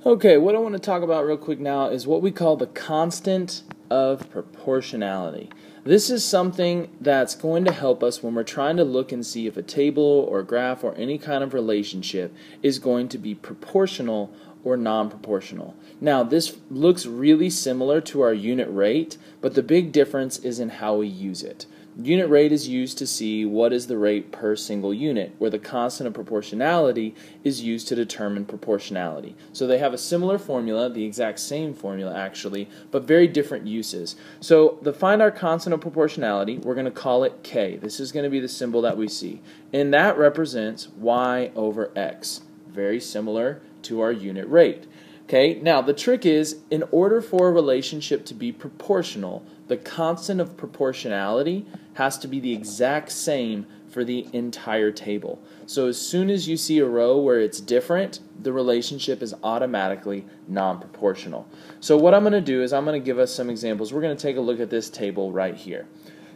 Okay, what I want to talk about real quick now is what we call the constant of proportionality. This is something that's going to help us when we're trying to look and see if a table or graph or any kind of relationship is going to be proportional or non-proportional. Now, this looks really similar to our unit rate, but the big difference is in how we use it. Unit rate is used to see what is the rate per single unit, where the constant of proportionality is used to determine proportionality. So they have a similar formula, the exact same formula actually, but very different uses. So to find our constant of proportionality, we're going to call it K. This is going to be the symbol that we see. And that represents y over x. Very similar to our unit rate. Okay, now the trick is, in order for a relationship to be proportional, the constant of proportionality has to be the exact same for the entire table. So as soon as you see a row where it's different, the relationship is automatically non-proportional. So what I'm going to do is I'm going to give us some examples. We're going to take a look at this table right here.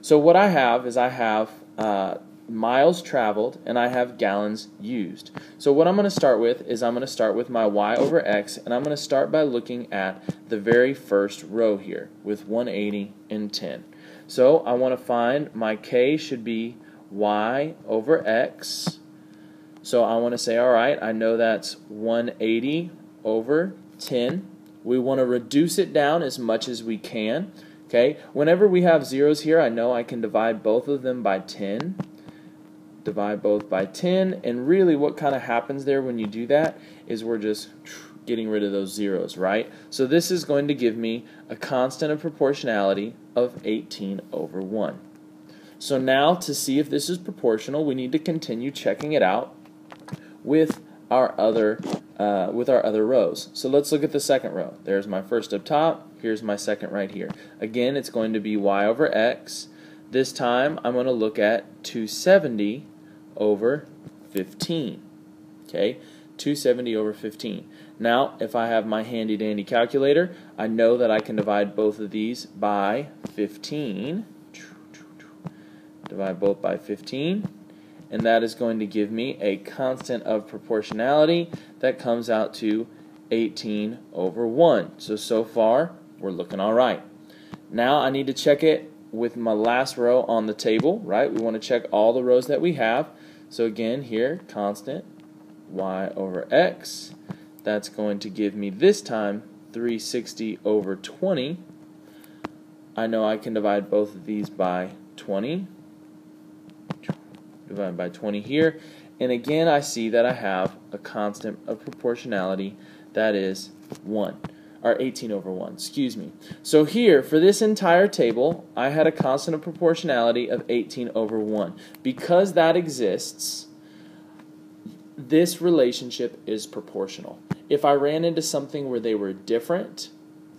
So what I have is I have miles traveled and I have gallons used. So what I'm going to start with is I'm going to start with my y over x, and I'm going to start by looking at the very first row here with 180 and 10. So I want to find my k should be y over x. So I want to say, alright, I know that's 180 over 10. We want to reduce it down as much as we can. Okay, whenever we have zeros here, I know I can divide both of them by 10. Divide both by 10, and really what kind of happens there when you do that is we're just getting rid of those zeros, right? So this is going to give me a constant of proportionality of 18 over 1. So now to see if this is proportional, we need to continue checking it out with our other rows. So let's look at the second row. There's my first up top, here's my second right here. Again, it's going to be y over x. This time I'm going to look at 270 over 15. Okay, 270 over 15. Now, if I have my handy dandy calculator, I know that I can divide both of these by 15. Divide both by 15, and that is going to give me a constant of proportionality that comes out to 18 over 1. So far, we're looking all right. Now I need to check it with my last row on the table, right? We want to check all the rows that we have. So again, here, constant y over x. That's going to give me this time 360 over 20. I know I can divide both of these by 20. Divide by 20 here. And again, I see that I have a constant of proportionality that is 1. Or 18 over 1, excuse me. So here, for this entire table, I had a constant of proportionality of 18 over 1. Because that exists, this relationship is proportional. If I ran into something where they were different,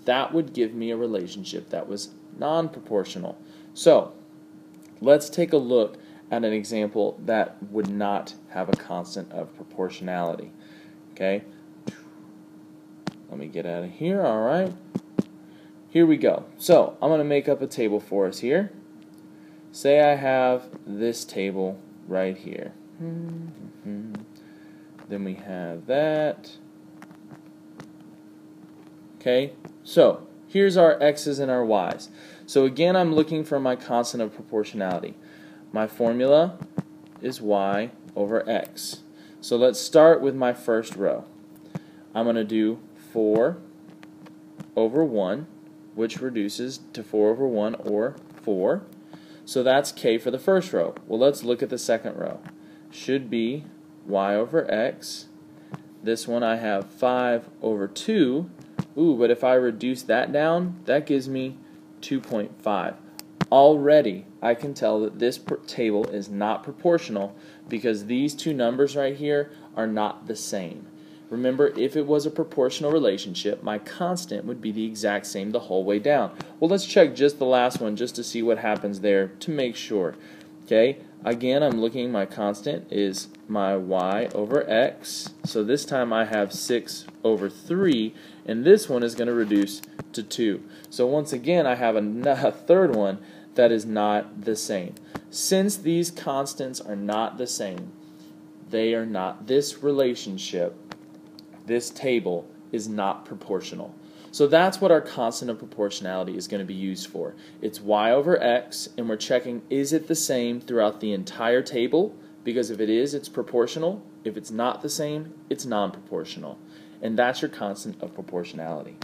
that would give me a relationship that was non-proportional. So, let's take a look at an example that would not have a constant of proportionality. Okay? Let me get out of here. Alright. Here we go. So, I'm going to make up a table for us here. Say I have this table right here. Then we have that. Okay. So, here's our x's and our y's. So again, I'm looking for my constant of proportionality. My formula is y over x. So let's start with my first row. I'm going to do 4 over 1, which reduces to 4 over 1, or 4. So that's k for the first row. Well, let's look at the second row. Should be y over x. This one I have 5 over 2. Ooh, but if I reduce that down, that gives me 2.5. Already, I can tell that this table is not proportional because these two numbers right here are not the same. Remember, if it was a proportional relationship, my constant would be the exact same the whole way down. Well, let's check just the last one just to see what happens there to make sure. Okay, again, I'm looking, my constant is my y over x. So this time I have 6 over 3, and this one is going to reduce to 2. So once again, I have a third one that is not the same. Since these constants are not the same, they are not, this relationship, this table is not proportional. So that's what our constant of proportionality is going to be used for. It's y over x, and we're checking, is it the same throughout the entire table? Because if it is, it's proportional. If it's not the same, it's non-proportional. And that's your constant of proportionality.